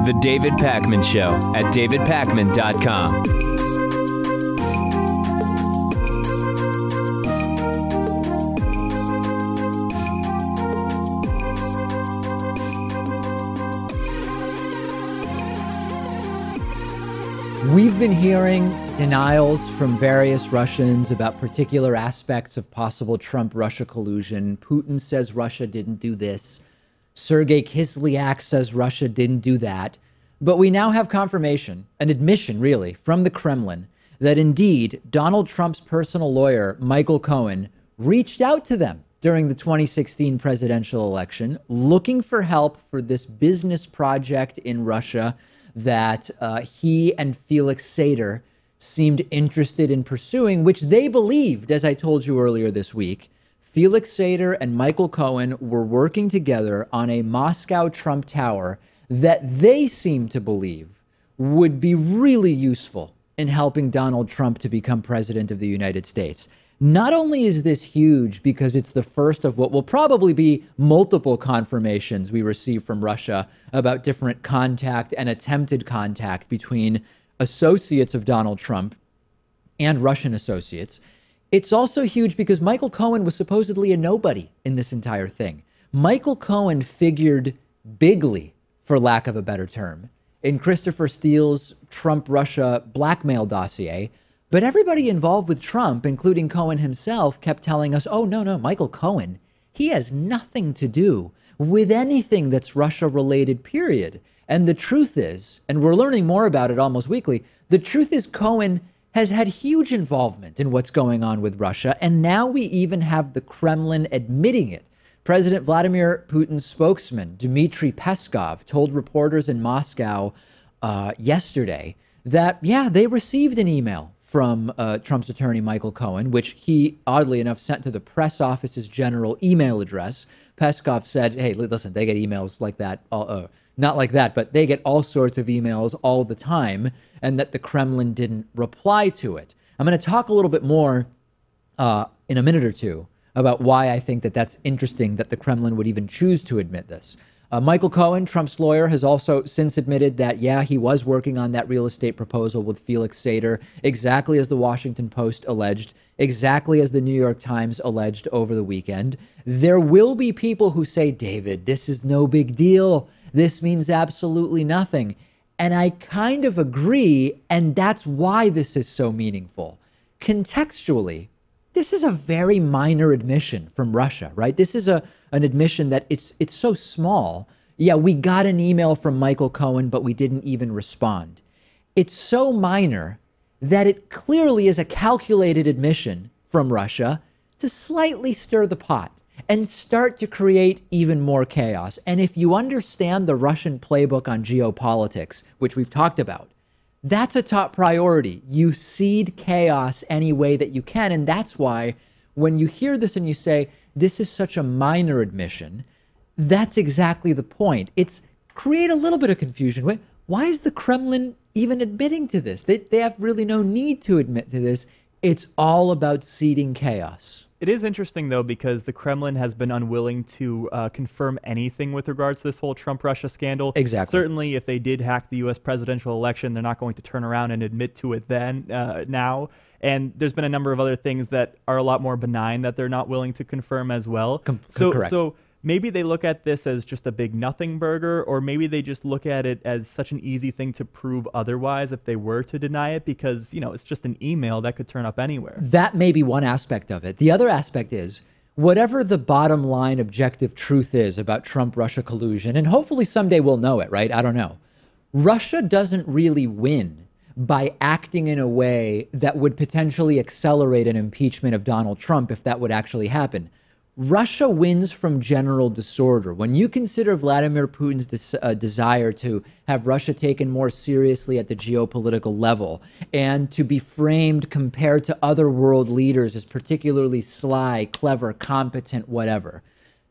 The David Pakman Show at davidpakman.com. We've been hearing denials from various Russians about particular aspects of possible Trump-Russia collusion. Putin says Russia didn't do this. Sergei Kislyak says Russia didn't do that. But we now have confirmation, an admission really, from the Kremlin, that indeed Donald Trump's personal lawyer, Michael Cohen, reached out to them during the 2016 presidential election, looking for help for this business project in Russia that he and Felix Sater seemed interested in pursuing, which they believed, as I told you earlier this week, Felix Sater and Michael Cohen were working together on a Moscow Trump Tower that they seemed to believe would be really useful in helping Donald Trump to become president of the United States. Not only is this huge because it's the first of what will probably be multiple confirmations we receive from Russia about different contact and attempted contact between associates of Donald Trump and Russian associates. It's also huge because Michael Cohen was supposedly a nobody in this entire thing. Michael Cohen figured bigly, for lack of a better term, in Christopher Steele's Trump-Russia blackmail dossier. But everybody involved with Trump, including Cohen himself, kept telling us, oh, no, Michael Cohen, he has nothing to do with anything that's Russia-related, period. And the truth is, and we're learning more about it almost weekly, the truth is Cohen has had huge involvement in what's going on with Russia. And now we even have the Kremlin admitting it. President Vladimir Putin's spokesman, Dmitry Peskov, told reporters in Moscow yesterday that, yeah, they received an email from Trump's attorney, Michael Cohen, which he, oddly enough, sent to the press office's general email address. Peskov said, hey, listen, they get emails like that, not like that, but they get all sorts of emails all the time, and that the Kremlin didn't reply to it. I'm going to talk a little bit more in a minute or two about why I think that that's interesting that the Kremlin would even choose to admit this. Michael Cohen, Trump's lawyer, has also since admitted that, yeah, he was working on that real estate proposal with Felix Sater, exactly as the Washington Post alleged, exactly as the New York Times alleged over the weekend. There will be people who say, David, this is no big deal. This means absolutely nothing. And I kind of agree, and that's why this is so meaningful. Contextually, this is a very minor admission from Russia, right? This is an admission that it's so small. Yeah, we got an email from Michael Cohen, but we didn't even respond. It's so minor that it clearly is a calculated admission from Russia to slightly stir the pot and start to create even more chaos. And if you understand the Russian playbook on geopolitics, which we've talked about, that's a top priority. You seed chaos any way that you can. And that's why when you hear this and you say, this is such a minor admission, that's exactly the point. It's create a little bit of confusion. Wait, why is the Kremlin even admitting to this? They have really no need to admit to this. It's all about seeding chaos. It is interesting, though, because the Kremlin has been unwilling to confirm anything with regards to this whole Trump-Russia scandal. Exactly. Certainly, if they did hack the U.S. presidential election, they're not going to turn around and admit to it now. And there's been a number of other things that are a lot more benign that they're not willing to confirm as well. Correct. So maybe they look at this as just a big nothing burger, or maybe they just look at it as such an easy thing to prove otherwise if they were to deny it, because, you know, it's just an email that could turn up anywhere. That may be one aspect of it. The other aspect is whatever the bottom line objective truth is about Trump-Russia collusion, and hopefully someday we'll know it, right? I don't know. Russia doesn't really win by acting in a way that would potentially accelerate an impeachment of Donald Trump if that would actually happen. Russia wins from general disorder. When you consider Vladimir Putin's desire to have Russia taken more seriously at the geopolitical level and to be framed compared to other world leaders as particularly sly, clever, competent, whatever,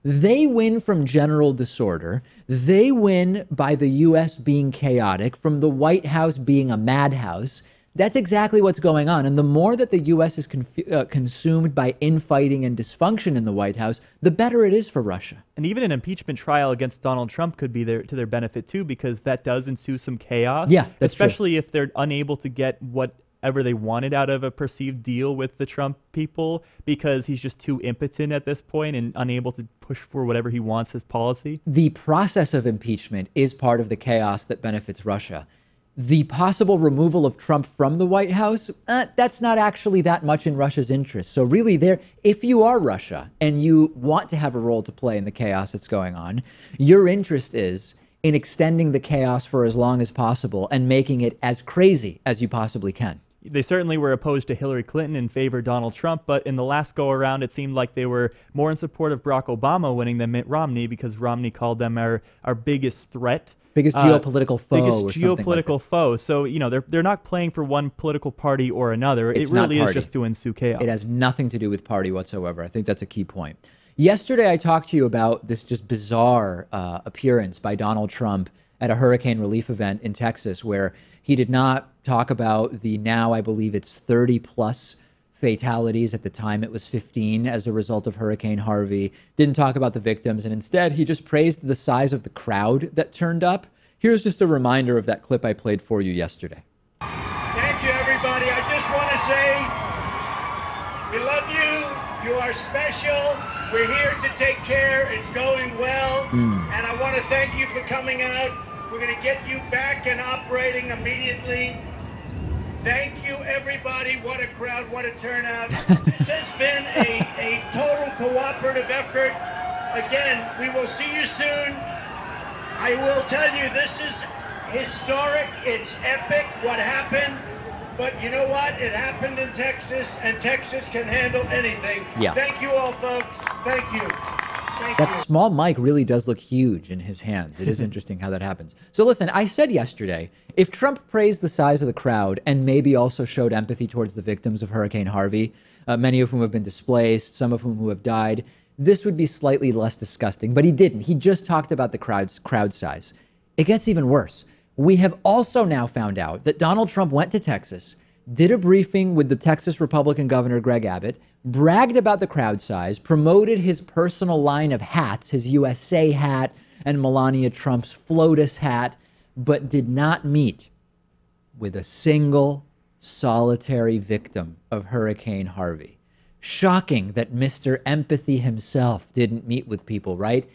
they win from general disorder. They win by the U.S. being chaotic, from the White House being a madhouse. That's exactly what's going on. And the more that the U.S. is consumed by infighting and dysfunction in the White House, the better it is for Russia. And even an impeachment trial against Donald Trump could be to their benefit, too, because that does ensue some chaos. Yeah, that's especially true. if they're unable to get whatever they wanted out of a perceived deal with the Trump people, because he's just too impotent at this point and unable to push for whatever he wants his policy. The process of impeachment is part of the chaos that benefits Russia. The possible removal of Trump from the White House, that's not actually that much in Russia's interest. So really if you are Russia and you want to have a role to play in the chaos that's going on, your interest is in extending the chaos for as long as possible and making it as crazy as you possibly can. They certainly were opposed to Hillary Clinton and favored Donald Trump, but in the last go around, it seemed like they were more in support of Barack Obama winning than Mitt Romney, because Romney called them our biggest threat. Biggest geopolitical foe. Biggest geopolitical foe. So, they're not playing for one political party or another. It really is just to ensue chaos. It has nothing to do with party whatsoever. I think that's a key point. Yesterday, I talked to you about this just bizarre appearance by Donald Trump at a hurricane relief event in Texas, where he did not talk about the now, I believe it's 30 plus fatalities. At the time, it was 15 as a result of Hurricane Harvey. Didn't talk about the victims, and instead he just praised the size of the crowd that turned up. Here's just a reminder of that clip I played for you yesterday. Thank you, everybody. I just want to say we love you. You are special. We're here to take care. It's going well. And I want to thank you for coming out. We're going to get you back and operating immediately. Thank you, everybody. What a crowd, what a turnout. This has been a total cooperative effort. Again, we will see you soon. I will tell you, this is historic. It's epic what happened. But you know what? It happened in Texas, and Texas can handle anything. Yeah. Thank you all, folks. Thank you. That small mic really does look huge in his hands. It is interesting how that happens. So listen, I said yesterday, if Trump praised the size of the crowd and maybe also showed empathy towards the victims of Hurricane Harvey, many of whom have been displaced, some of whom who have died, this would be slightly less disgusting. But he didn't. He just talked about the crowd size. It gets even worse. We have also now found out that Donald Trump went to Texas, did a briefing with the Texas Republican Governor Greg Abbott, bragged about the crowd size, promoted his personal line of hats, his USA hat and Melania Trump's FLOTUS hat, but did not meet with a single solitary victim of Hurricane Harvey. Shocking that Mr. Empathy himself didn't meet with people, right?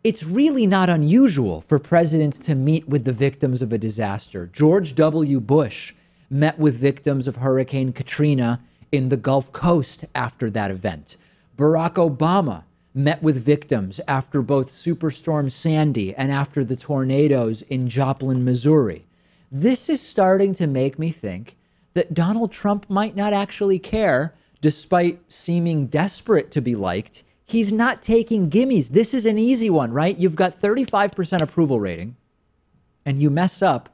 It's really not unusual for presidents to meet with the victims of a disaster. George W. Bush met with victims of Hurricane Katrina in the Gulf Coast after that event. Barack Obama met with victims after both Superstorm Sandy and after the tornadoes in Joplin, Missouri. This is starting to make me think that Donald Trump might not actually care, despite seeming desperate to be liked. He's not taking gimmies. This is an easy one, right? You've got 35% approval rating, and you mess up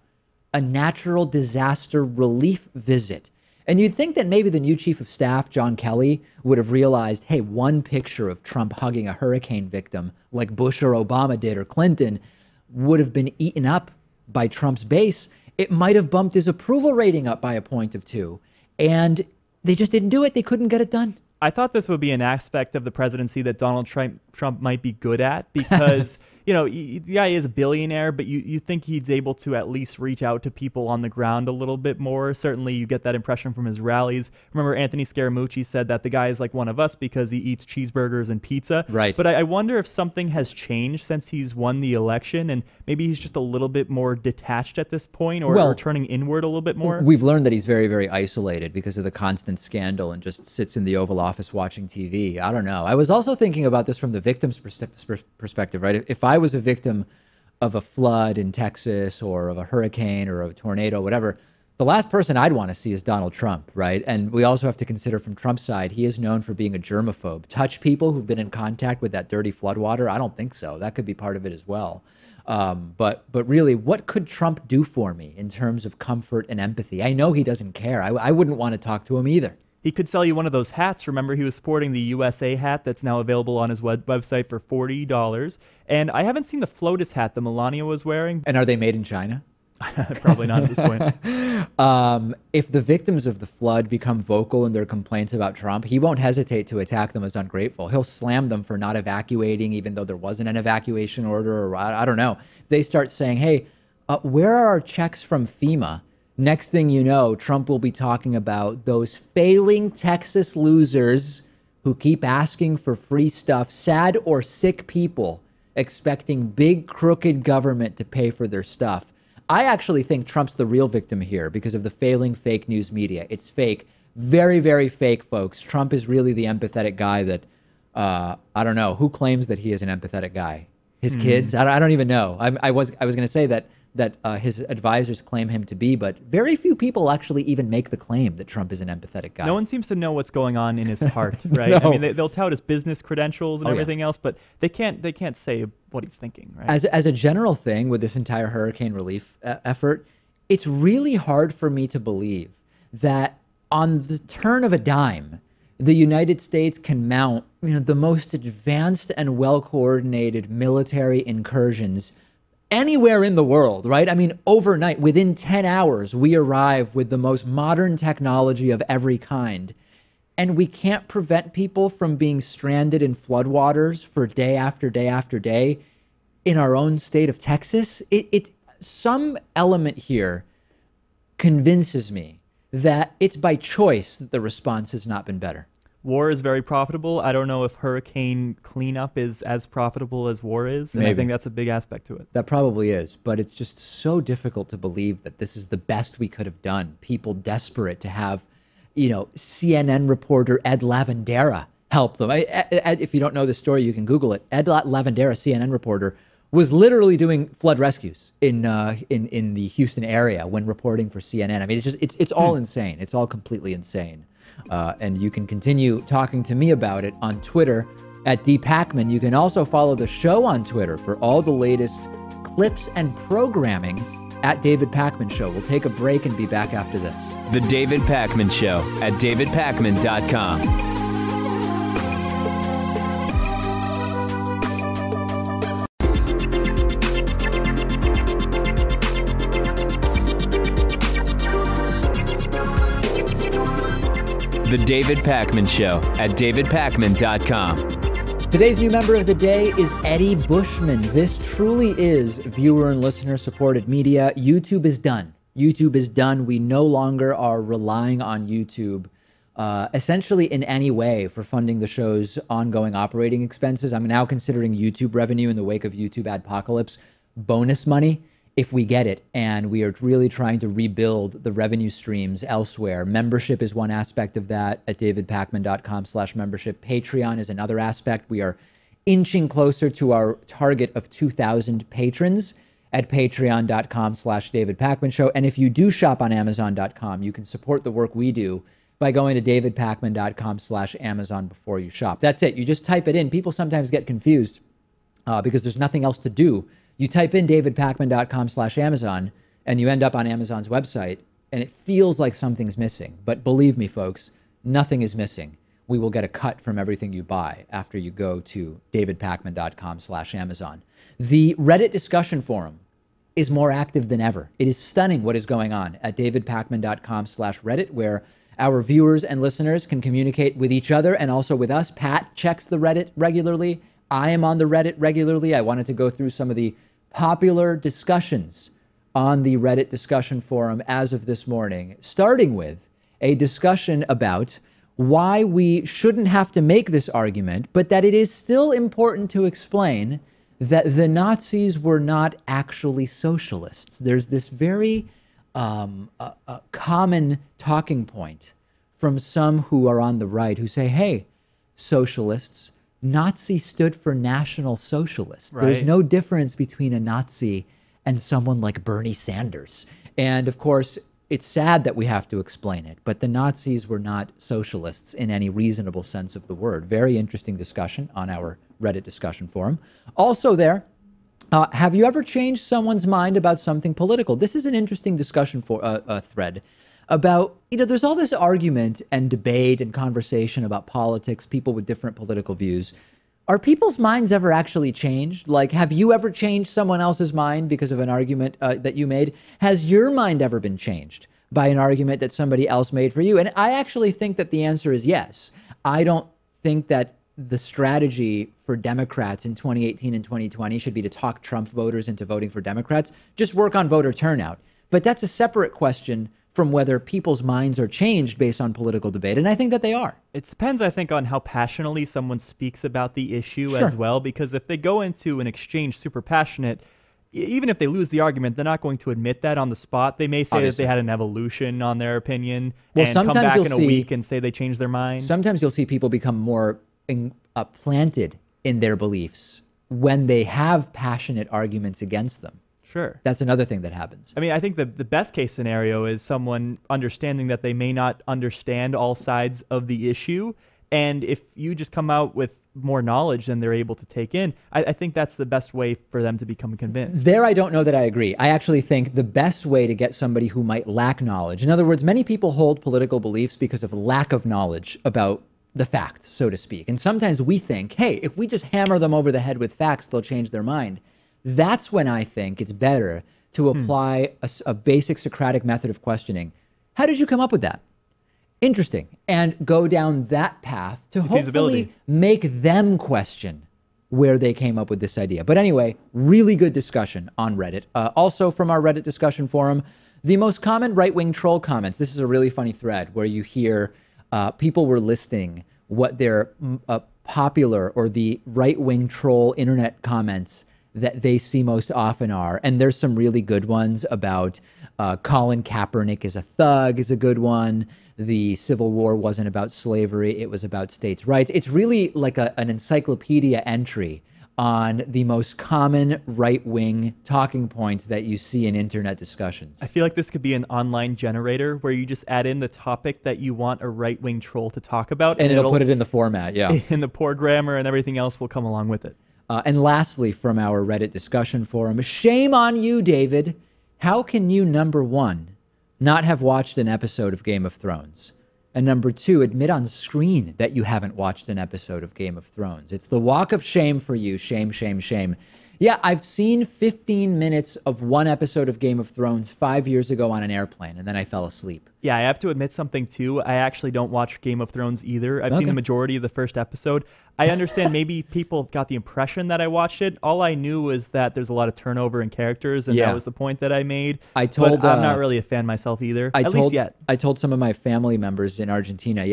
a natural disaster relief visit. And you'd think that maybe the new chief of staff, John Kelly, would have realized, hey, one picture of Trump hugging a hurricane victim like Bush or Obama did or Clinton would have been eaten up by Trump's base. It might have bumped his approval rating up by a point of 2. And they just didn't do it. They couldn't get it done. I thought this would be an aspect of the presidency that Donald Trump might be good at, because the guy is a billionaire, but you think he's able to at least reach out to people on the ground a little bit more. Certainly you get that impression from his rallies. Remember, Anthony Scaramucci said that the guy is like one of us because he eats cheeseburgers and pizza. Right. But I wonder if something has changed since he's won the election, and maybe he's just a little bit more detached at this point, or turning inward a little bit more. We've learned that he's very, very isolated because of the constant scandal and just sits in the Oval Office watching TV. I don't know. I was also thinking about this from the victim's perspective, right? If I was a victim of a flood in Texas or of a hurricane or a tornado, whatever, the last person I'd want to see is Donald Trump, right? And we also have to consider from Trump's side, he is known for being a germaphobe. Touch people who've been in contact with that dirty floodwater? I don't think so. That could be part of it as well. But really, what could Trump do for me in terms of comfort and empathy? I know he doesn't care. I wouldn't want to talk to him either. He could sell you one of those hats. Remember, he was sporting the USA hat that's now available on his website for $40. And I haven't seen the FLOTUS hat that Melania was wearing. And are they made in China? Probably not at this point. If the victims of the flood become vocal in their complaints about Trump, he won't hesitate to attack them as ungrateful. He'll slam them for not evacuating, even though there wasn't an evacuation order, or I don't know. If they start saying, hey, where are our checks from FEMA? Next thing you know, Trump will be talking about those failing Texas losers who keep asking for free stuff, sad or sick people expecting big crooked government to pay for their stuff. I actually think Trump's the real victim here because of the failing fake news media. It's fake. Very, very fake, folks. Trump is really the empathetic guy that, I don't know, who claims that he is an empathetic guy? His kids? I don't even know. I was going to say that his advisors claim him to be, but very few people actually even make the claim that Trump is an empathetic guy. No one seems to know what's going on in his heart, right? No. I mean, they'll tout his business credentials and everything else, but they can't say what he's thinking, right? As a general thing with this entire hurricane relief effort, it's really hard for me to believe that on the turn of a dime, the United States can mount, the most advanced and well-coordinated military incursions anywhere in the world, right? I mean, overnight, within 10 hours, we arrive with the most modern technology of every kind. And we can't prevent people from being stranded in floodwaters for day after day after day in our own state of Texas. Some element here convinces me that it's by choice that the response has not been better. War is very profitable. I don't know if hurricane cleanup is as profitable as war is. And I think that's a big aspect to it. That probably is. But it's just so difficult to believe that this is the best we could have done. People desperate to have, CNN reporter Ed Lavandera help them. If you don't know the story, you can Google it. Ed Lavandera, CNN reporter, was literally doing flood rescues in the Houston area when reporting for CNN. I mean, it's all insane. It's all completely insane. And you can continue talking to me about it on Twitter at @DPakman. You can also follow the show on Twitter for all the latest clips and programming at David Pakman Show. We'll take a break and be back after this. The David Pakman Show at davidpakman.com. The David Pakman Show at davidpakman.com. Today's new member of the day is Eddie Bushman. This truly is viewer and listener supported media. YouTube is done. YouTube is done. We no longer are relying on YouTube essentially in any way for funding the show's ongoing operating expenses. I'm now considering YouTube revenue in the wake of YouTube adpocalypse bonus money if we get it. And we are really trying to rebuild the revenue streams elsewhere. Membership is one aspect of that at davidpakman.com/membership. Patreon is another aspect. We are inching closer to our target of 2,000 patrons at patreon.com/davidpakman show. And if you do shop on amazon.com, you can support the work we do by going to davidpakman.com/Amazon before you shop. That's it. You just type it in. People sometimes get confused because there's nothing else to do. You type in davidpakman.com/Amazon and you end up on Amazon's website and it feels like something's missing. But believe me, folks, nothing is missing. We will get a cut from everything you buy after you go to davidpakman.com/Amazon. The Reddit discussion forum is more active than ever. It is stunning what is going on at davidpakman.com/Reddit, where our viewers and listeners can communicate with each other and also with us. Pat checks the Reddit regularly. I am on the Reddit regularly. I wanted to go through some of the popular discussions on the Reddit discussion forum as of this morning, starting with a discussion about why we shouldn't have to make this argument, but that it is still important to explain that the Nazis were not actually socialists. There's this very common talking point from some who are on the right who say, hey, socialists, Nazi stood for National Socialist. Right. There's no difference between a Nazi and someone like Bernie Sanders. And of course, it's sad that we have to explain it, but the Nazis were not socialists in any reasonable sense of the word. Very interesting discussion on our Reddit discussion forum. Also there, have you ever changed someone's mind about something political? This is an interesting discussion for thread about, there's all this argument and debate and conversation about politics, people with different political views. Are people's minds ever actually changed? Like, have you ever changed someone else's mind because of an argument that you made? Has your mind ever been changed by an argument that somebody else made for you? And I actually think that the answer is yes. I don't think that the strategy for Democrats in 2018 and 2020 should be to talk Trump voters into voting for Democrats. Just work on voter turnout. But that's a separate question from whether people's minds are changed based on political debate. And I think that they are. It depends, I think, on how passionately someone speaks about the issue as well, because if they go into an exchange super passionate, even if they lose the argument, they're not going to admit that on the spot. They may say that they had an evolution on their opinion and come back in a week and say they changed their mind. Sometimes you'll see people become more planted in their beliefs when they have passionate arguments against them. Sure. That's another thing that happens. I mean, I think the best case scenario is someone understanding that they may not understand all sides of the issue. And if you just come out with more knowledge than they're able to take in, I think that's the best way for them to become convinced. There, I don't know that I agree. I actually think the best way to get somebody who might lack knowledge, in other words, many people hold political beliefs because of lack of knowledge about the facts, so to speak. And sometimes we think, hey, if we just hammer them over the head with facts, they'll change their mind. That's when I think it's better to apply a basic Socratic method of questioning. How did you come up with that? Interesting. And go down that path to hopefully make them question where they came up with this idea. But anyway, really good discussion on Reddit. Also from our Reddit discussion forum, the most common right-wing troll comments. This is a really funny thread where you hear people were listing what their popular or the right-wing troll internet comments that they see most often are. And there's some really good ones about Colin Kaepernick is a thug is a good one. The Civil War wasn't about slavery. It was about states' rights. It's really like an encyclopedia entry on the most common right-wing talking points that you see in internet discussions. I feel like this could be an online generator where you just add in the topic that you want a right-wing troll to talk about. And it'll put it in the format, yeah. And the poor grammar and everything else will come along with it. And lastly, from our Reddit discussion forum, shame on you, David. How can you, number one, not have watched an episode of Game of Thrones? And number two, admit on screen that you haven't watched an episode of Game of Thrones. It's the walk of shame for you. Shame, shame, shame. Yeah, I've seen 15 minutes of one episode of Game of Thrones 5 years ago on an airplane, and then I fell asleep. Yeah, I have to admit something, too. I actually don't watch Game of Thrones either. I've seen the majority of the first episode. I understand maybe people got the impression that I watched it. All I knew was that there's a lot of turnover in characters, and that was the point that I made. But I'm not really a fan myself either, at least yet. I told some of my family members in Argentina,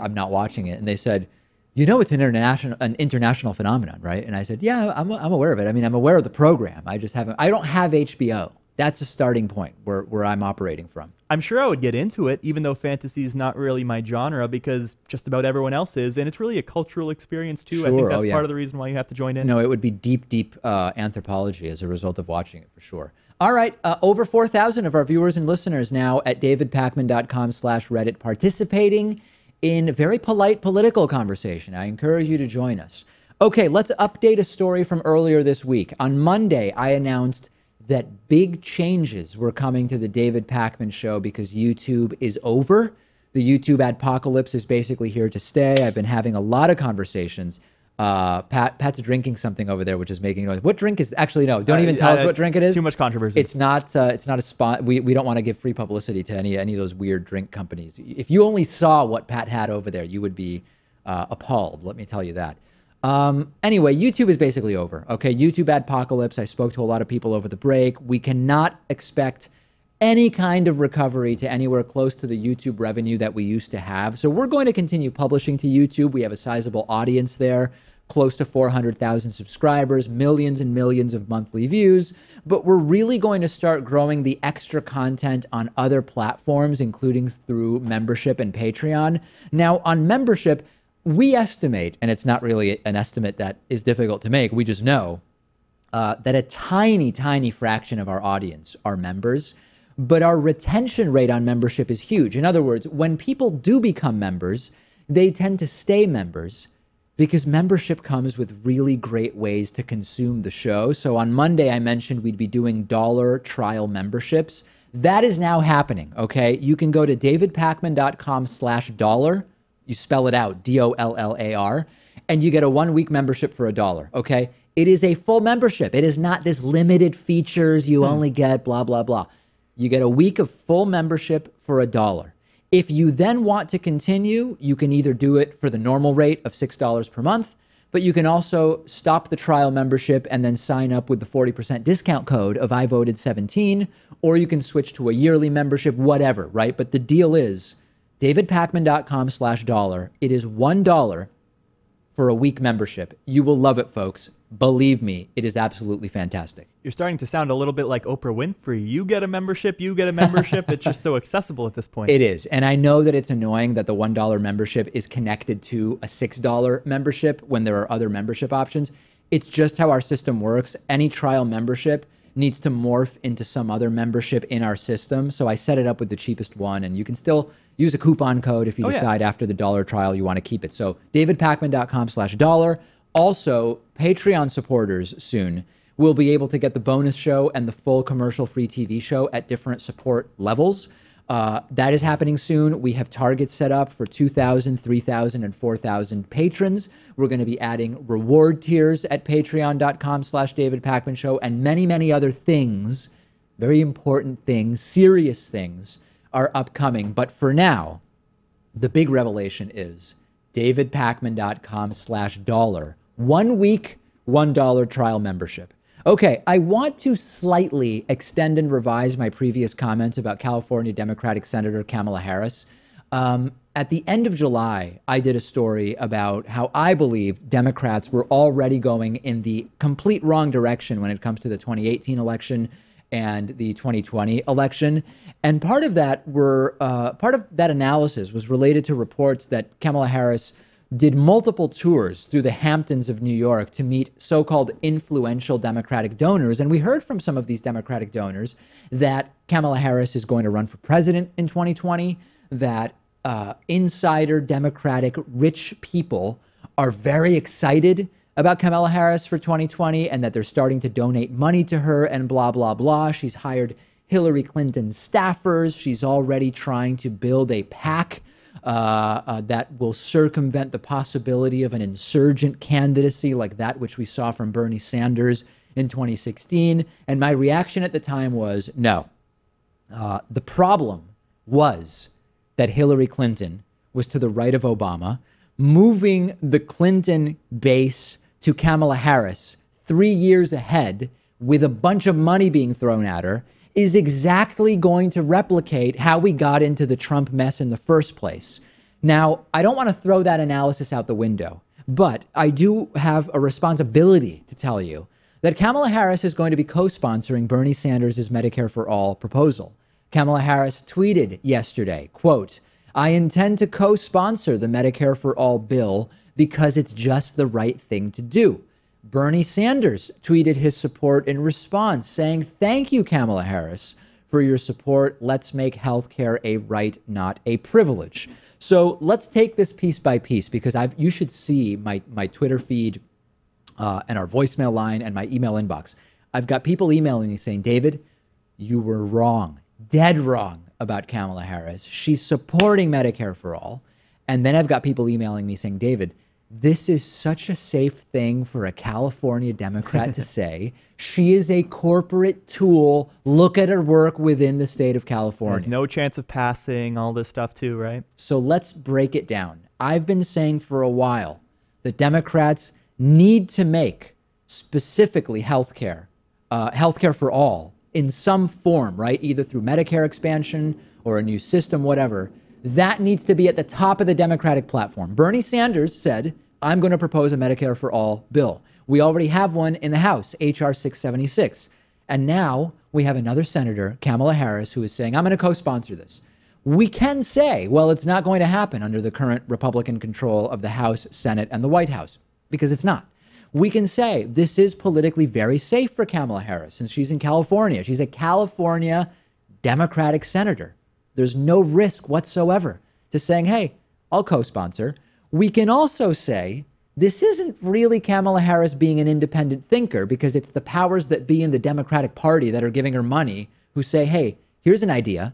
I'm not watching it, and they said, you know, it's an international phenomenon, right? And I said, yeah, I'm aware of it. I mean, I'm aware of the program. I don't have HBO. That's a starting point where I'm operating from. I'm sure I would get into it, even though fantasy is not really my genre, because just about everyone else is. And it's really a cultural experience, too. Sure. I think that's part of the reason why you have to join in. No, it would be deep anthropology as a result of watching it, for sure. All right. Over 4,000 of our viewers and listeners now at davidpakman.com/Reddit participating in very polite political conversation. I encourage you to join us. Okay, let's update a story from earlier this week. On Monday, I announced that big changes were coming to the David Pakman Show because YouTube is over. The YouTube adpocalypse is basically here to stay. I've been having a lot of conversations. Pat's drinking something over there, which is making noise. What drink is? Actually, no. Don't even tell us what drink it is. Too much controversy. It's not a spot. We don't want to give free publicity to any of those weird drink companies. If you only saw what Pat had over there, you would be appalled. Let me tell you that. Anyway, YouTube is basically over. Okay, YouTube adpocalypse. I spoke to a lot of people over the break. We cannot expect any kind of recovery to anywhere close to the YouTube revenue that we used to have. So we're going to continue publishing to YouTube. We have a sizable audience there, close to 400,000 subscribers, millions and millions of monthly views. But we're really going to start growing the extra content on other platforms, including through membership and Patreon. Now, on membership, we estimate, and it's not really an estimate that is difficult to make, we just know that a tiny, tiny fraction of our audience are members. But our retention rate on membership is huge. In other words, when people do become members, they tend to stay members because membership comes with really great ways to consume the show. So on Monday, I mentioned we'd be doing dollar trial memberships. That is now happening, okay? You can go to davidpakman.com/dollar. You spell it out, DOLLAR. and you get a 1 week membership for $1. Okay. It is a full membership. It is not this limited features. You only get blah, blah, blah. You get a week of full membership for $1. If you then want to continue, you can either do it for the normal rate of $6 per month, but you can also stop the trial membership and then sign up with the 40% discount code of I voted 17, or you can switch to a yearly membership, whatever, right? But the deal is davidpakman.com/dollar. It is $1 for a week membership. You will love it, folks. Believe me, it is absolutely fantastic. You're starting to sound a little bit like Oprah Winfrey. You get a membership, you get a membership. It's just so accessible at this point. It is. And I know that it's annoying that the $1 membership is connected to a $6 membership when there are other membership options. It's just how our system works. Any trial membership needs to morph into some other membership in our system. So I set it up with the cheapest one, and you can still use a coupon code if you decide after the $1 trial you want to keep it. So davidpakman.com/dollar. Also, Patreon supporters soon will be able to get the bonus show and the full commercial-free TV show at different support levels. That is happening soon. We have targets set up for 2,000, 3,000, and 4,000 patrons. We're going to be adding reward tiers at patreon.com/David Pakman Show, and many, many other things, very important things, serious things are upcoming. But for now, the big revelation is davidpakman.com/dollar. 1 week, $1 trial membership. Okay, I want to slightly extend and revise my previous comments about California Democratic Senator Kamala Harris. At the end of July, I did a story about how I believed Democrats were already going in the complete wrong direction when it comes to the 2018 election and the 2020 election. And part of that analysis was related to reports that Kamala Harris did multiple tours through the Hamptons of New York to meet so-called influential Democratic donors. And we heard from some of these Democratic donors that Kamala Harris is going to run for president in 2020, that insider Democratic rich people are very excited about Kamala Harris for 2020 and that they're starting to donate money to her and blah, blah, blah. She's hired Hillary Clinton staffers. She's already trying to build a PAC that will circumvent the possibility of an insurgent candidacy like that which we saw from Bernie Sanders in 2016. And my reaction at the time was no. The problem was that Hillary Clinton was to the right of Obama, moving the Clinton base to Kamala Harris 3 years ahead with a bunch of money being thrown at her is exactly going to replicate how we got into the Trump mess in the first place. Now, I don't want to throw that analysis out the window, but I do have a responsibility to tell you that Kamala Harris is going to be co-sponsoring Bernie Sanders' Medicare for All proposal. Kamala Harris tweeted yesterday, quote, "I intend to co-sponsor the Medicare for All bill because it's just the right thing to do." Bernie Sanders tweeted his support in response, saying, "Thank you, Kamala Harris, for your support. Let's make healthcare a right, not a privilege." So let's take this piece by piece, because you should see my Twitter feed and our voicemail line and my email inbox. I've got people emailing me saying, "David, you were wrong, dead wrong about Kamala Harris. She's supporting Medicare for All." And then I've got people emailing me saying, "David, this is such a safe thing for a California Democrat to say. She is a corporate tool. Look at her work within the state of California. There's no chance of passing, all this stuff too, right?" So let's break it down. I've been saying for a while that Democrats need to make specifically healthcare for all in some form, right? Either through Medicare expansion or a new system, whatever. That needs to be at the top of the Democratic platform. Bernie Sanders said, "I'm going to propose a Medicare for All bill." We already have one in the House, H.R. 676. And now we have another senator, Kamala Harris, who is saying, "I'm going to co-sponsor this." We can say, well, it's not going to happen under the current Republican control of the House, Senate, and the White House, because it's not. We can say this is politically very safe for Kamala Harris since she's in California. She's a California Democratic senator. There's no risk whatsoever to saying, "Hey, I'll co-sponsor." We can also say this isn't really Kamala Harris being an independent thinker, because it's the powers that be in the Democratic Party that are giving her money who say, "Hey, here's an idea.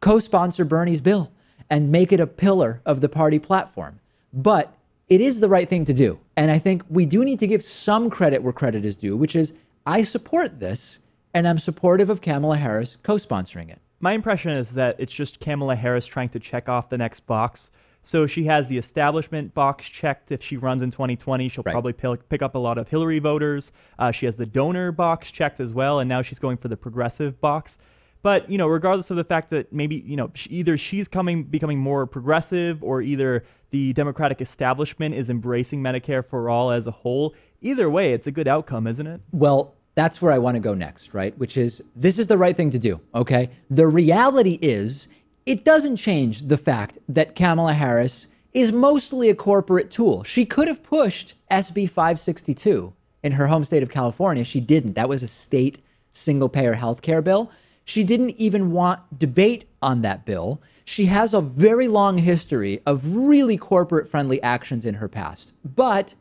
Co-sponsor Bernie's bill and make it a pillar of the party platform." But it is the right thing to do. And I think we do need to give some credit where credit is due, which is I support this, and I'm supportive of Kamala Harris co-sponsoring it. My impression is that it's just Kamala Harris trying to check off the next box. So she has the establishment box checked. If she runs in 2020, she'll probably pick up a lot of Hillary voters. She has the donor box checked as well, and now she's going for the progressive box. But, you know, regardless of the fact that maybe, you know, either she's becoming more progressive, or either the Democratic establishment is embracing Medicare for all as a whole, either way, it's a good outcome, isn't it? Well, that's where I want to go next, right? Which is, this is the right thing to do, okay? The reality is, it doesn't change the fact that Kamala Harris is mostly a corporate tool. She could have pushed SB 562 in her home state of California. She didn't. That was a state single-payer health care bill. She didn't even want debate on that bill. She has a very long history of really corporate-friendly actions in her past. But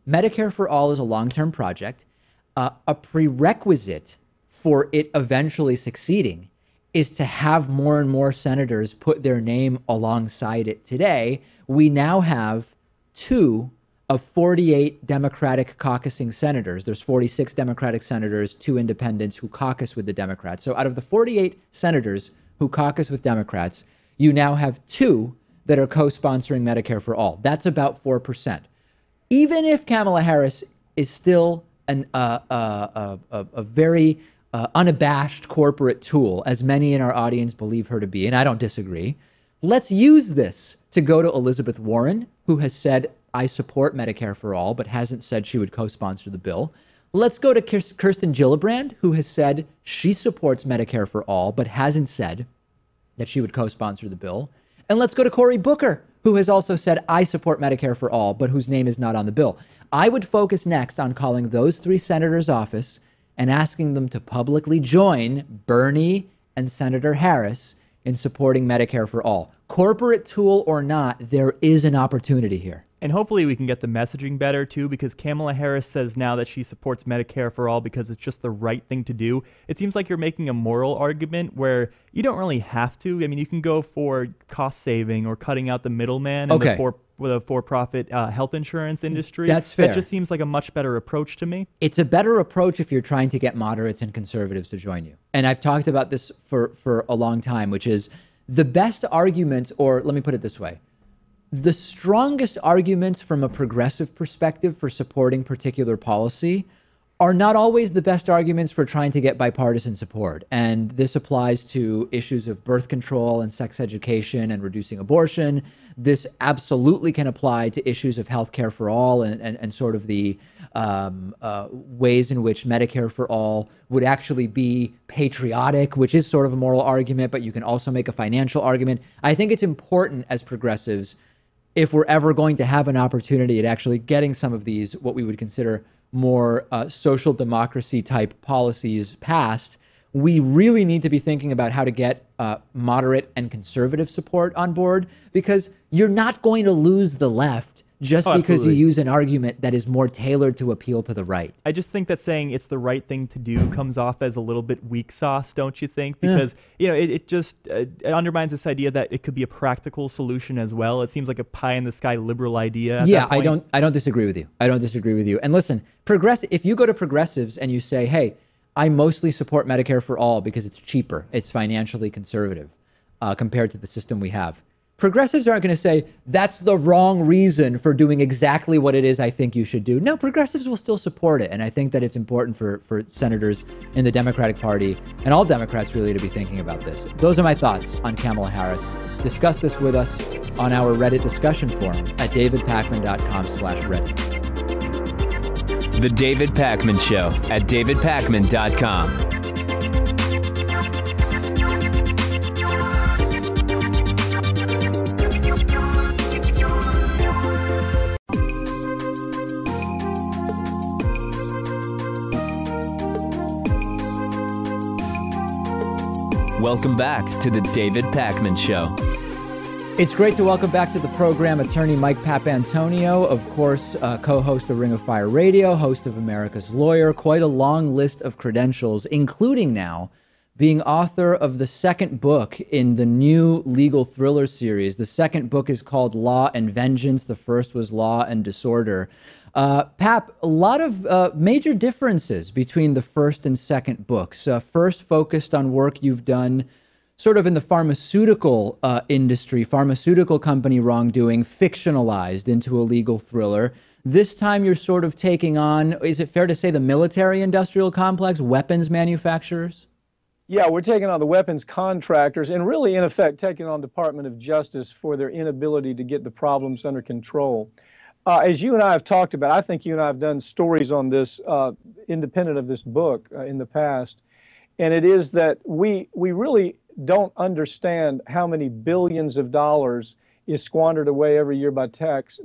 Medicare for All is a long-term project. A prerequisite for it eventually succeeding is to have more and more senators put their name alongside it. Today, we now have 2 of 48 Democratic caucusing senators. There's 46 Democratic senators, 2 independents who caucus with the Democrats. So out of the 48 senators who caucus with Democrats, you now have 2 that are co-sponsoring Medicare for All. That's about 4%. Even if Kamala Harris is still a very unabashed corporate tool, as many in our audience believe her to be, and I don't disagree, let's use this to go to Elizabeth Warren, who has said, I support Medicare for All, but hasn't said she would co-sponsor the bill. Let's go to Kirsten Gillibrand, who has said she supports Medicare for All, but hasn't said that she would co-sponsor the bill. And let's go to Cory Booker, who has also said, I support Medicare for All, but whose name is not on the bill. I would focus next on calling those 3 senators' office and asking them to publicly join Bernie and Senator Harris in supporting Medicare for All. Corporate tool or not, there is an opportunity here. And hopefully we can get the messaging better, too, because Kamala Harris says now that she supports Medicare for All because it's just the right thing to do. It seems like you're making a moral argument where you don't really have to. I mean, you can go for cost saving or cutting out the middleman in the for-profit health insurance industry. That's fair. That just seems like a much better approach to me. It's a better approach if you're trying to get moderates and conservatives to join you. And I've talked about this for a long time, which is the best arguments, or let me put it this way. The strongest arguments from a progressive perspective for supporting particular policy are not always the best arguments for trying to get bipartisan support. And this applies to issues of birth control and sex education and reducing abortion. This absolutely can apply to issues of healthcare for all and sort of the ways in which Medicare for All would actually be patriotic, which is sort of a moral argument, but you can also make a financial argument. I think it's important as progressives, if we're ever going to have an opportunity at actually getting some of these, what we would consider more social democracy type policies passed, we really need to be thinking about how to get moderate and conservative support on board, because you're not going to lose the left just because you use an argument that is more tailored to appeal to the right. I just think that saying it's the right thing to do comes off as a little bit weak sauce, don't you think? Because, you know, it just it undermines this idea that it could be a practical solution as well. It seems like a pie-in-the-sky liberal idea. Yeah, I don't disagree with you. I don't disagree with you. And listen, if you go to progressives and you say, hey, I mostly support Medicare for All because it's cheaper, it's financially conservative compared to the system we have. Progressives aren't going to say, that's the wrong reason for doing exactly what it is I think you should do. No, progressives will still support it. And I think that it's important for senators in the Democratic Party and all Democrats really to be thinking about this. Those are my thoughts on Kamala Harris. Discuss this with us on our Reddit discussion forum at davidpakman.com/Reddit. The David Pakman Show at davidpakman.com. Welcome back to the David Pakman Show. It's great to welcome back to the program attorney Mike Papantonio, of course, co-host of Ring of Fire Radio, host of America's Lawyer, quite a long list of credentials, including now being author of the second book in the new legal thriller series. The second book is called Law and Vengeance. The first was Law and Disorder. Pap, a lot of major differences between the first and second books. First focused on work you've done sort of in the pharmaceutical industry, pharmaceutical company wrongdoing, fictionalized into a legal thriller. This time you're sort of taking on, is it fair to say, the military-industrial complex, weapons manufacturers? Yeah, we're taking on the weapons contractors and really, in effect, taking on Department of Justice for their inability to get the problems under control. As you and I have talked about, I think you and I have done stories on this independent of this book in the past, and it is that we really don't understand how many billions of dollars is squandered away every year by tax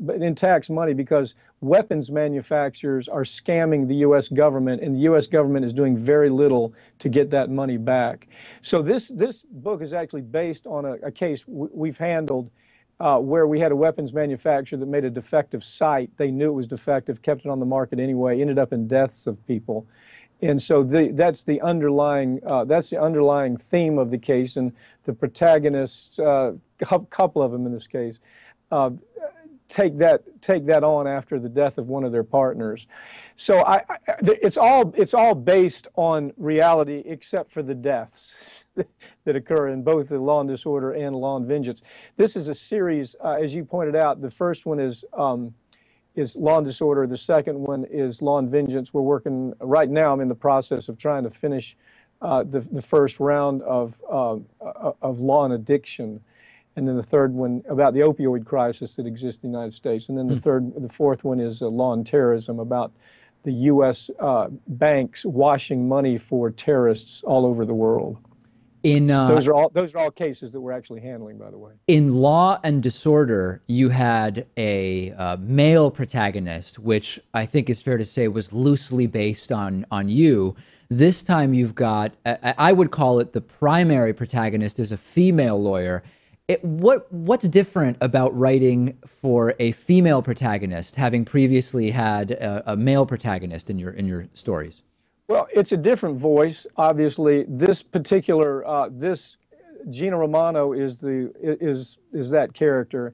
money, because weapons manufacturers are scamming the U.S. government, and the U.S. government is doing very little to get that money back. So this book is actually based on a case we've handled where we had a weapons manufacturer that made a defective sight. They knew it was defective, kept it on the market anyway, ended up in deaths of people. And so that's the underlying theme of the case, and the protagonists, a couple of them in this case, take that on after the death of one of their partners. So it's all based on reality except for the deaths that occur in both the Law and Disorder and Law and Vengeance. This is a series, as you pointed out. The first one is Law and Disorder. The second one is Law and Vengeance. We're working right now. I'm in the process of trying to finish the first round of Law and Addiction, and then the third one about the opioid crisis that exists in the United States, and then the fourth one is Law and Terrorism, about the U.S. banks washing money for terrorists all over the world. Those are all cases that we're actually handling, by the way. In Law and Disorder, you had a male protagonist, which I think is fair to say was loosely based on you. This time you've got, I would call it, the primary protagonist is a female lawyer. What's different about writing for a female protagonist, having previously had a male protagonist in your stories? Well, it's a different voice, obviously. This particular, Gina Romano is that character,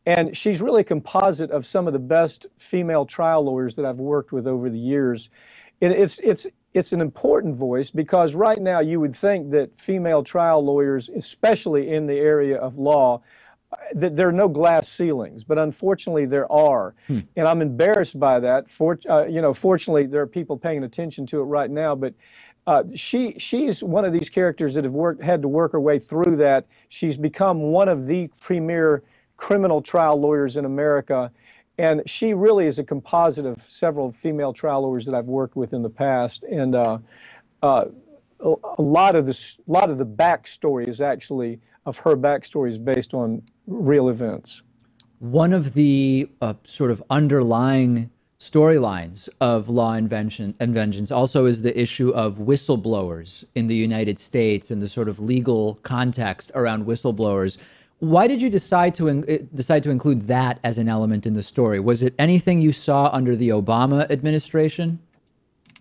and she's really a composite of some of the best female trial lawyers that I've worked with over the years. It's an important voice, because right now you would think that female trial lawyers, especially in the area of law, that there are no glass ceilings, but unfortunately there are, and I'm embarrassed by that. Fortunately, there are people paying attention to it right now, but she's one of these characters that have had to work her way through that. She's become one of the premier criminal trial lawyers in America, and she really is a composite of several female trial lawyers that I've worked with in the past, and a lot of the backstory is actually of her backstory is based on real events. One of the sort of underlying storylines of Law and Vengeance also is the issue of whistleblowers in the United States and the sort of legal context around whistleblowers. Why did you decide to include that as an element in the story? Was it anything you saw under the Obama administration?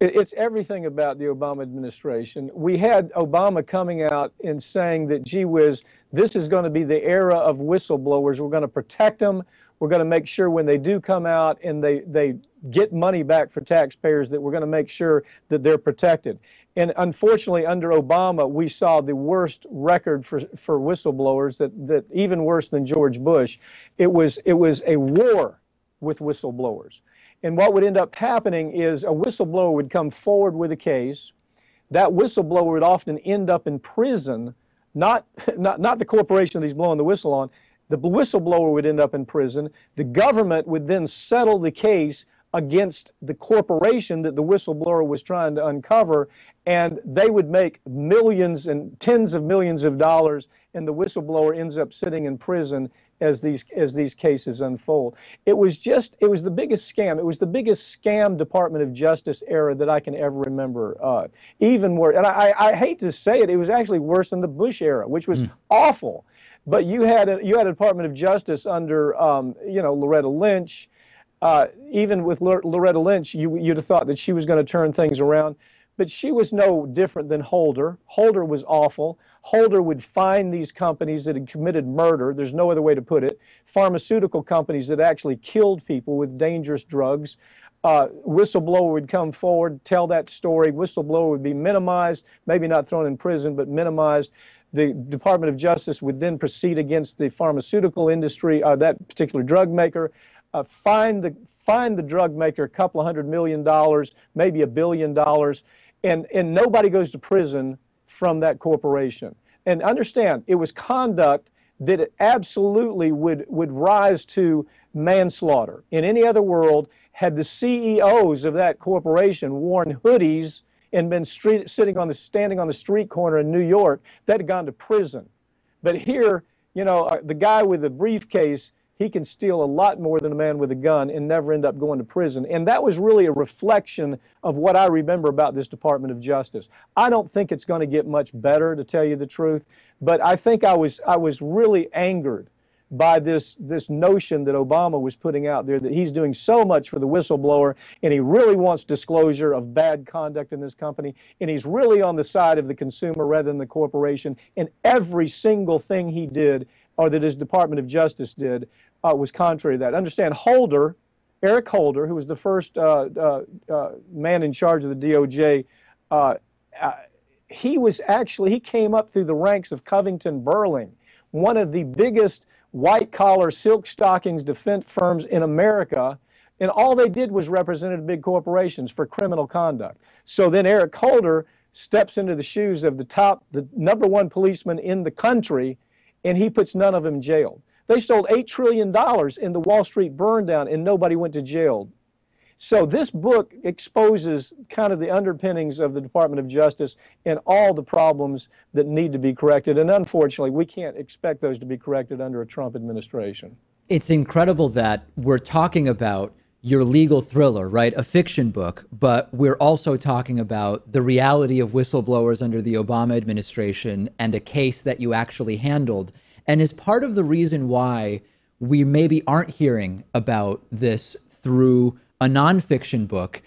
It's everything about the Obama administration. We had Obama coming out and saying that, gee whiz, this is going to be the era of whistleblowers. We're going to protect them. We're going to make sure when they do come out and they get money back for taxpayers, that we're going to make sure that they're protected. And unfortunately, under Obama, we saw the worst record for whistleblowers, that even worse than George Bush. It was a war with whistleblowers. And what would end up happening is a whistleblower would come forward with a case. That whistleblower would often end up in prison, not the corporation that he's blowing the whistle on. The whistleblower would end up in prison. The government would then settle the case against the corporation that the whistleblower was trying to uncover, and they would make millions and tens of millions of dollars, and the whistleblower ends up sitting in prison as these cases unfold. It was the biggest scam. It was the biggest scam Department of Justice era that I can ever remember. Even worse, and I hate to say it, it was actually worse than the Bush era, which was awful. But you had a Department of Justice under Loretta Lynch. Even with Loretta Lynch, you'd have thought that she was going to turn things around. But she was no different than Holder. Holder was awful. Holder would find these companies that had committed murder, there's no other way to put it, pharmaceutical companies that actually killed people with dangerous drugs. Whistleblower would come forward, tell that story. Whistleblower would be minimized, maybe not thrown in prison, but minimized. The Department of Justice would then proceed against the pharmaceutical industry, that particular drug maker, find the drug maker a couple of $100 million, maybe $1 billion, and nobody goes to prison from that corporation. And understand, it was conduct that it absolutely would rise to manslaughter. In any other world, had the CEOs of that corporation worn hoodies and been standing on the street corner in New York, they'd have gone to prison. But here, you know, the guy with the briefcase, he can steal a lot more than a man with a gun and never end up going to prison. And that was really a reflection of what I remember about this Department of Justice. I don't think it's going to get much better, to tell you the truth, but I think I was really angered by this notion that Obama was putting out there, that he's doing so much for the whistleblower and he really wants disclosure of bad conduct in this company, and he's really on the side of the consumer rather than the corporation, and every single thing he did, or that his Department of Justice did, was contrary to that. Understand, Holder, Eric Holder, who was the first man in charge of the DOJ, he came up through the ranks of Covington Burling, one of the biggest white-collar silk stockings defense firms in America, and all they did was represented big corporations for criminal conduct. So then Eric Holder steps into the shoes of the #1 policeman in the country, and he puts none of them in jail. They stole $8 trillion in the Wall Street burn down, and nobody went to jail. So this book exposes kind of the underpinnings of the Department of Justice and all the problems that need to be corrected. And unfortunately, we can't expect those to be corrected under a Trump administration. It's incredible that we're talking about your legal thriller, right? A fiction book, but we're also talking about the reality of whistleblowers under the Obama administration and a case that you actually handled. And is part of the reason why we maybe aren't hearing about this through a nonfiction book,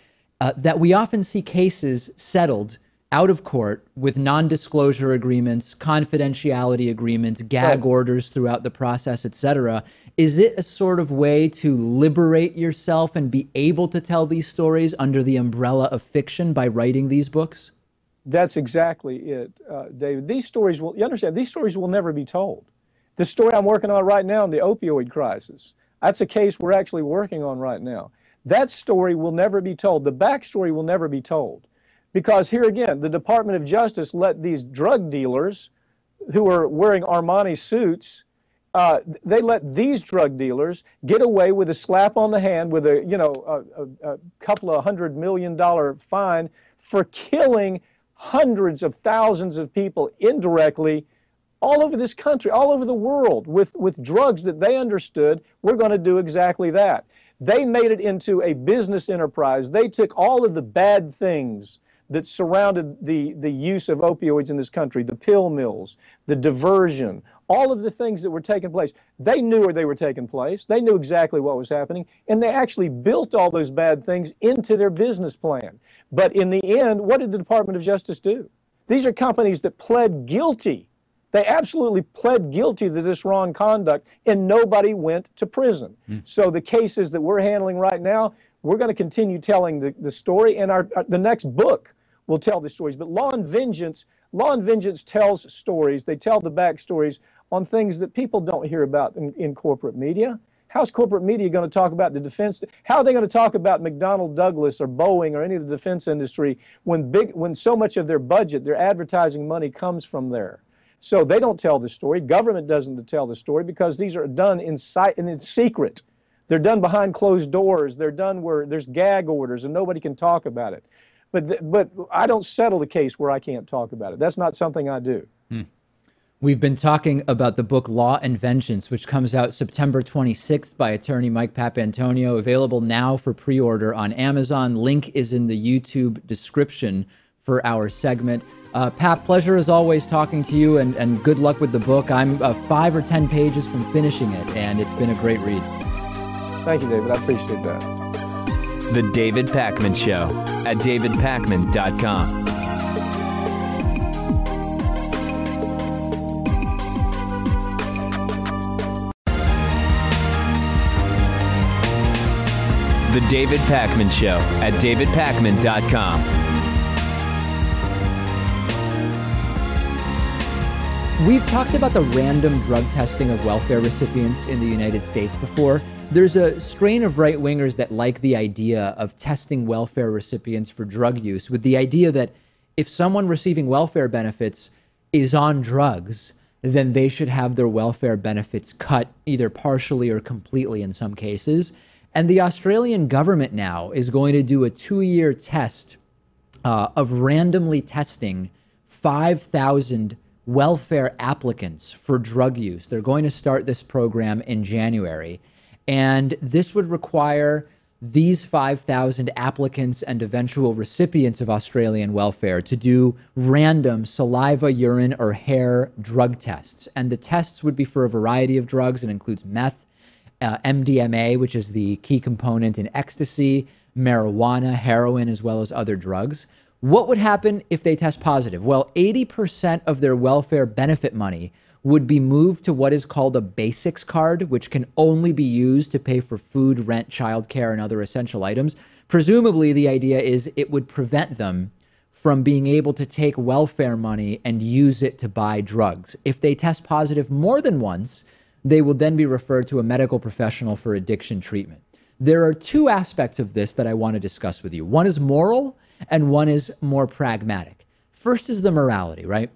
that we often see cases settled out of court with non-disclosure agreements, confidentiality agreements, gag orders throughout the process, etc. Is it a sort of way to liberate yourself and be able to tell these stories under the umbrella of fiction by writing these books? That's exactly it, David. These stories you understand, these stories will never be told. The story I'm working on right now, the opioid crisis, that's a case we're actually working on right now. That story will never be told. The backstory will never be told. Because here again, the Department of Justice let these drug dealers who are wearing Armani suits, they let these drug dealers get away with a slap on the hand with a couple of $100 million fine for killing hundreds of thousands of people indirectly all over this country, all over the world, with drugs that they understood were going to do exactly that. They made it into a business enterprise. They took all of the bad things that surrounded the use of opioids in this country, the pill mills, the diversion, all of the things that were taking place. They knew where they were taking place. They knew exactly what was happening, and they actually built all those bad things into their business plan. But in the end, what did the Department of Justice do? These are companies that pled guilty. They absolutely pled guilty to this wrong conduct, and nobody went to prison. So the cases that we're handling right now, we're going to continue telling the story, and the next book will tell the stories. But Law and Vengeance tells stories. They tell the backstories on things that people don't hear about in corporate media. How's corporate media going to talk about the defense? How are they going to talk about McDonnell Douglas or Boeing or any of the defense industry when so much of their budget, their advertising money comes from there? So they don't tell the story. Government doesn't tell the story because these are done in secret. They're done behind closed doors. They're done where there's gag orders and nobody can talk about it. But I don't settle the case where I can't talk about it. That's not something I do. We've been talking about the book Law and Vengeance, which comes out September 26th by attorney Mike Papantonio, available now for pre-order on Amazon. Link is in the YouTube description for our segment. Pap, pleasure as always talking to you, and good luck with the book. I'm 5 or 10 pages from finishing it, and it's been a great read. Thank you, David. I appreciate that. The David Pakman Show at davidpakman.com. The David Pakman Show at davidpakman.com. We've talked about the random drug testing of welfare recipients in the United States before. There's a strain of right-wingers that like the idea of testing welfare recipients for drug use, with the idea that if someone receiving welfare benefits is on drugs, then they should have their welfare benefits cut either partially or completely in some cases. And the Australian government now is going to do a 2-year test of randomly testing 5,000 welfare applicants for drug use. They're going to start this program in January. And this would require these 5,000 applicants and eventual recipients of Australian welfare to do random saliva, urine, or hair drug tests. And the tests would be for a variety of drugs. It includes meth, MDMA, which is the key component in ecstasy, marijuana, heroin, as well as other drugs. What would happen if they test positive? Well, 80% of their welfare benefit money would be moved to what is called a basics card, which can only be used to pay for food, rent, childcare, and other essential items. Presumably, the idea is it would prevent them from being able to take welfare money and use it to buy drugs. If they test positive more than once, they will then be referred to a medical professional for addiction treatment. There are two aspects of this that I want to discuss with you. One is moral and one is more pragmatic. First is the morality, right?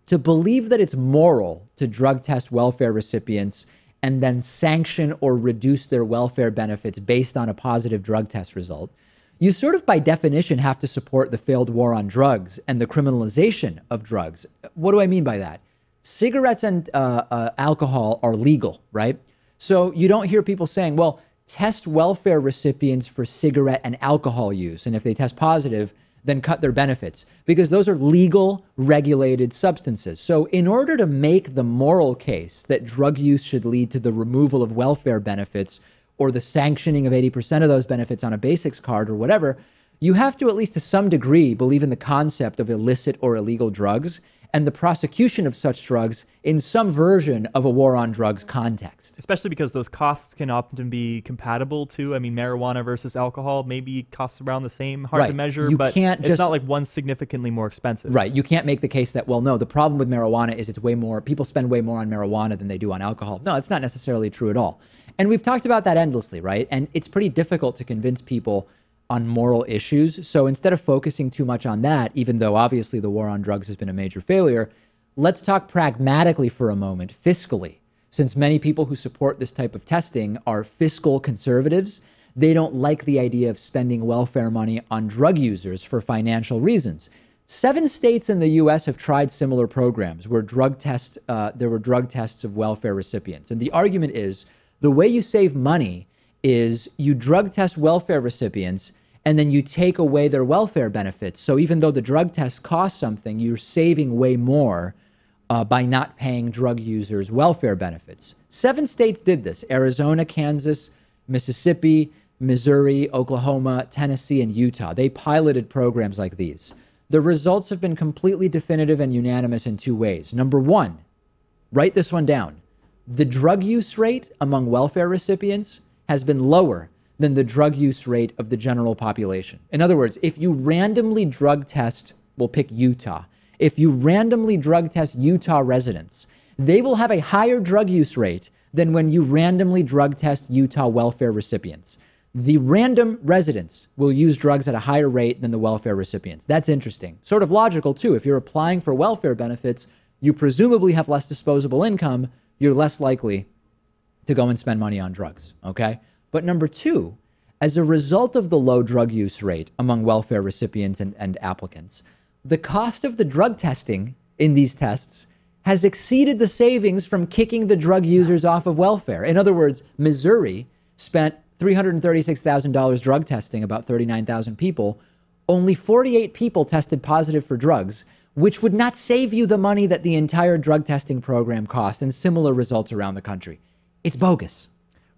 To believe that it's moral to drug test welfare recipients and then sanction or reduce their welfare benefits based on a positive drug test result, you sort of by definition have to support the failed war on drugs and the criminalization of drugs. What do I mean by that? Cigarettes and alcohol are legal, right? So you don't hear people saying, well, test welfare recipients for cigarette and alcohol use, and if they test positive, then cut their benefits, because those are legal, regulated substances. So in order to make the moral case that drug use should lead to the removal of welfare benefits or the sanctioning of 80% of those benefits on a basics card or whatever, you have to, at least to some degree, believe in the concept of illicit or illegal drugs and the prosecution of such drugs in some version of a war on drugs context. Especially because those costs can often be compatible too. I mean, marijuana versus alcohol maybe costs around the same, hard to measure, but it's not like one's significantly more expensive. Right. You can't make the case that, well, no, the problem with marijuana is it's way more, people spend way more on marijuana than they do on alcohol. No, it's not necessarily true at all. And we've talked about that endlessly, right? And it's pretty difficult to convince people on moral issues. So instead of focusing too much on that, even though obviously the war on drugs has been a major failure, let's talk pragmatically for a moment, fiscally. Since many people who support this type of testing are fiscal conservatives, they don't like the idea of spending welfare money on drug users for financial reasons. 7 states in the U.S. have tried similar programs where there were drug tests of welfare recipients. And the argument is the way you save money is you drug test welfare recipients and then you take away their welfare benefits. So even though the drug test costs something, you're saving way more by not paying drug users welfare benefits. 7 states did this: Arizona, Kansas, Mississippi, Missouri, Oklahoma, Tennessee, and Utah. They piloted programs like these. The results have been completely definitive and unanimous in 2 ways. Number one, write this one down. The drug use rate among welfare recipients has been lower than the drug use rate of the general population. In other words, if you randomly drug test, we'll pick Utah. If you randomly drug test Utah residents, they will have a higher drug use rate than when you randomly drug test Utah welfare recipients. The random residents will use drugs at a higher rate than the welfare recipients. That's interesting. Sort of logical, too. If you're applying for welfare benefits, you presumably have less disposable income. You're less likely to go and spend money on drugs, okay? But number two, as a result of the low drug use rate among welfare recipients and applicants, the cost of the drug testing in these tests has exceeded the savings from kicking the drug users off of welfare. In other words, Missouri spent $336,000 drug testing about 39,000 people. Only 48 people tested positive for drugs, which would not save you the money that the entire drug testing program cost, and similar results around the country. It's bogus.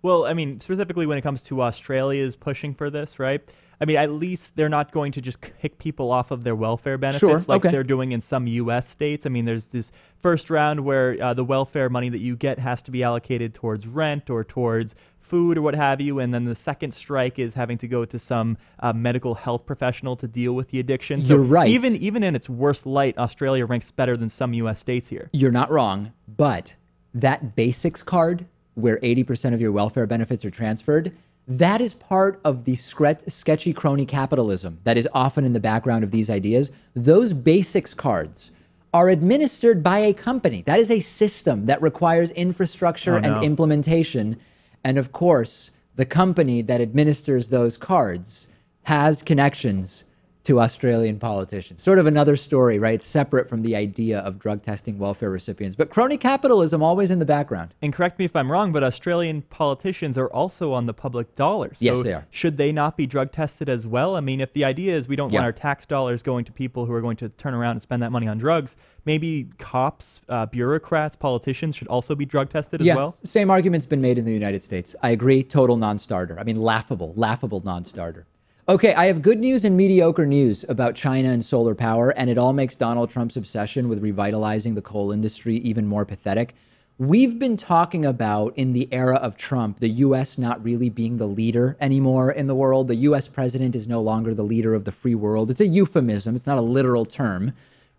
Well, I mean, specifically when it comes to Australia's pushing for this, right? I mean, at least they're not going to just kick people off of their welfare benefits like they're doing in some U.S. states. I mean, there's this first round where the welfare money that you get has to be allocated towards rent or towards food or what have you, and then the second strike is having to go to some medical health professional to deal with the addiction. So You're right. Even in its worst light, Australia ranks better than some U.S. states here. You're not wrong, but that basics card where 80% of your welfare benefits are transferred, that is part of the sketchy crony capitalism that is often in the background of these ideas. Those basics cards are administered by a company. That is a system that requires infrastructure and implementation. And of course, the company that administers those cards has connections to Australian politicians. Sort of another story, right? Separate from the idea of drug testing welfare recipients. But crony capitalism always in the background. And correct me if I'm wrong, but Australian politicians are also on the public dollar. So yes, they are. Should they not be drug tested as well? I mean, if the idea is we don't want our tax dollars going to people who are going to turn around and spend that money on drugs, maybe cops, bureaucrats, politicians should also be drug tested as well? Same argument's been made in the United States. I agree, total non-starter. I mean, laughable non-starter. Okay, I have good news and mediocre news about China and solar power, and it all makes Donald Trump's obsession with revitalizing the coal industry even more pathetic. We've been talking about, in the era of Trump, the U.S. not really being the leader anymore in the world. The U.S. president is no longer the leader of the free world. It's a euphemism. It's not a literal term.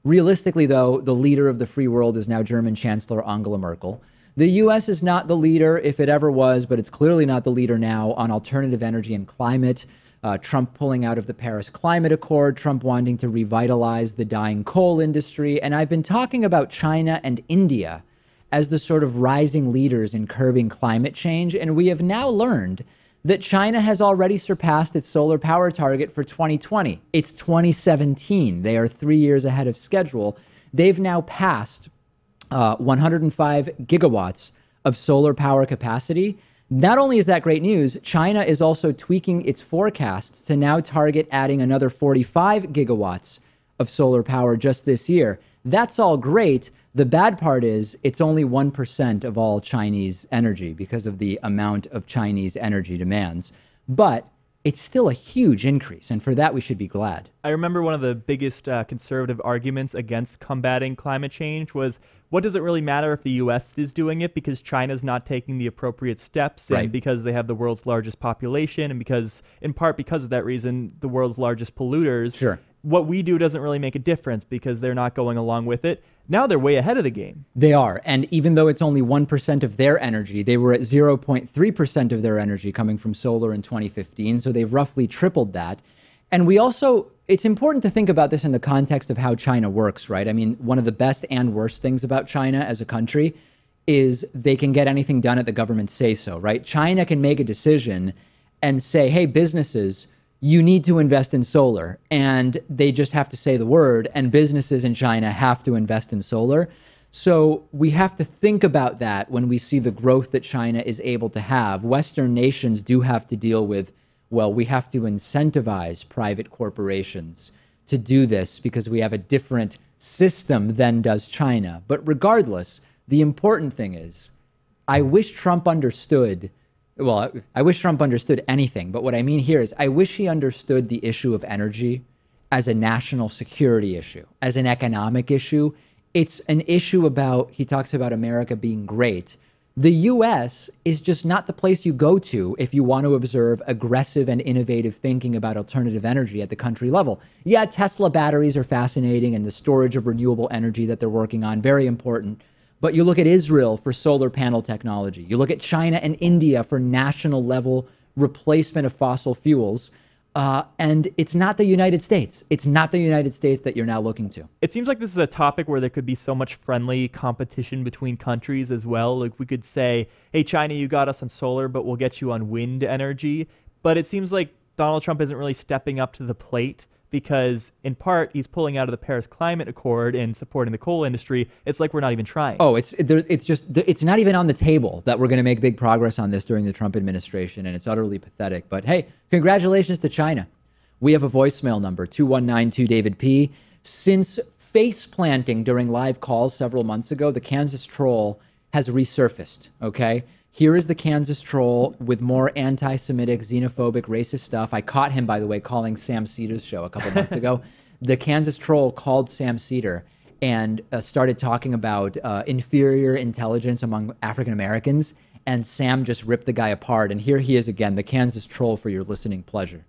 Realistically, though, the leader of the free world is now German Chancellor Angela Merkel. The U.S. is not the leader, if it ever was, but it's clearly not the leader now on alternative energy and climate. Trump pulling out of the Paris Climate Accord, Trump wanting to revitalize the dying coal industry. And I've been talking about China and India as the sort of rising leaders in curbing climate change. And we have now learned that China has already surpassed its solar power target for 2020. It's 2017. They are 3 years ahead of schedule. They've now passed 105 gigawatts of solar power capacity. Not only is that great news, China is also tweaking its forecasts to now target adding another 45 gigawatts of solar power just this year. That's all great. The bad part is it's only 1% of all Chinese energy because of the amount of Chinese energy demands. But it's still a huge increase, and for that we should be glad. I remember one of the biggest conservative arguments against combating climate change was, what does it really matter if the U.S. is doing it because China's not taking the appropriate steps, and because they have the world's largest population, and because, in part because of that reason, the world's largest polluters. Sure. What we do doesn't really make a difference because they're not going along with it. Now they're way ahead of the game. They are. And even though it's only 1% of their energy, they were at 0.3% of their energy coming from solar in 2015. So they've roughly tripled that. And we also, it's important to think about this in the context of how China works, right? I mean, one of the best and worst things about China as a country is they can get anything done at the government say so, right? China can make a decision and say, hey, businesses, you need to invest in solar, and they just have to say the word, and businesses in China have to invest in solar. So we have to think about that when we see the growth that China is able to have. Western nations do have to deal with, well, we have to incentivize private corporations to do this because we have a different system than does China. But regardless, the important thing is, I wish Trump understood. Well, I wish Trump understood anything, but what I mean here is I wish he understood the issue of energy as a national security issue, as an economic issue. It's an issue about, he talks about America being great. The U.S. is just not the place you go to if you want to observe aggressive and innovative thinking about alternative energy at the country level. Yeah, Tesla batteries are fascinating, and the storage of renewable energy that they're working on, very important. But you look at Israel for solar panel technology. You look at China and India for national level replacement of fossil fuels. And it's not the United States. It's not the United States that you're now looking to. It seems like this is a topic where there could be so much friendly competition between countries as well. Like we could say, hey, China, you got us on solar, but we'll get you on wind energy. But it seems like Donald Trump isn't really stepping up to the plate, because in part he's pulling out of the Paris Climate Accord and supporting the coal industry. It's like we're not even trying. Oh, it's not even on the table that we're going to make big progress on this during the Trump administration, and it's utterly pathetic. But hey, congratulations to China. We have a voicemail number, 2192-DAVID-P. Since face planting during live calls several months ago, the Kansas troll has resurfaced, okay? Here is the Kansas troll with more anti-Semitic, xenophobic, racist stuff. I caught him, by the way, calling Sam Cedar's show a couple months ago. The Kansas troll called Sam Cedar and started talking about inferior intelligence among African Americans. and Sam just ripped the guy apart. And here he is again, the Kansas troll, for your listening pleasure.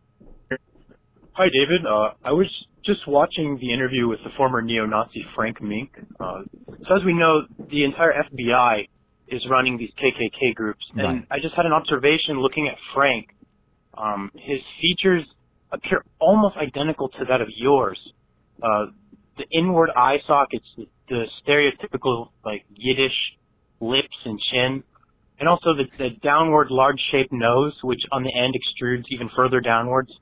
Hi, David. I was just watching the interview with the former neo-Nazi Frank Mink. So as we know, the entire FBI is running these KKK groups. And Right. I just had an observation looking at Frank. His features appear almost identical to that of yours. The inward eye sockets, the stereotypical like Yiddish lips and chin, and also the downward large-shaped nose, which on the end extrudes even further downwards.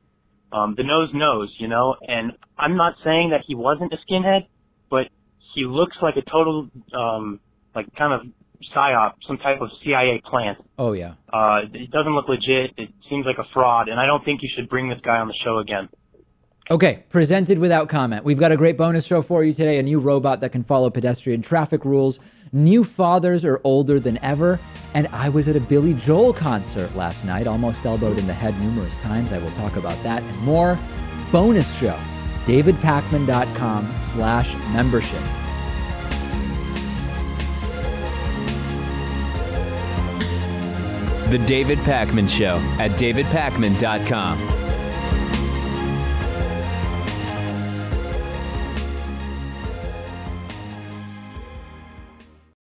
The nose, you know, and I'm not saying that he wasn't a skinhead, but he looks like a total, like kind of psyop, some type of CIA plant. Oh, yeah. It doesn't look legit. It seems like a fraud, and I don't think you should bring this guy on the show again. Okay, presented without comment. We've got a great bonus show for you today. A new robot that can follow pedestrian traffic rules. New fathers are older than ever. And I was at a Billy Joel concert last night, almost elbowed in the head numerous times. I will talk about that and more. Bonus show, davidpakman.com/membership. The David Pakman Show at davidpakman.com.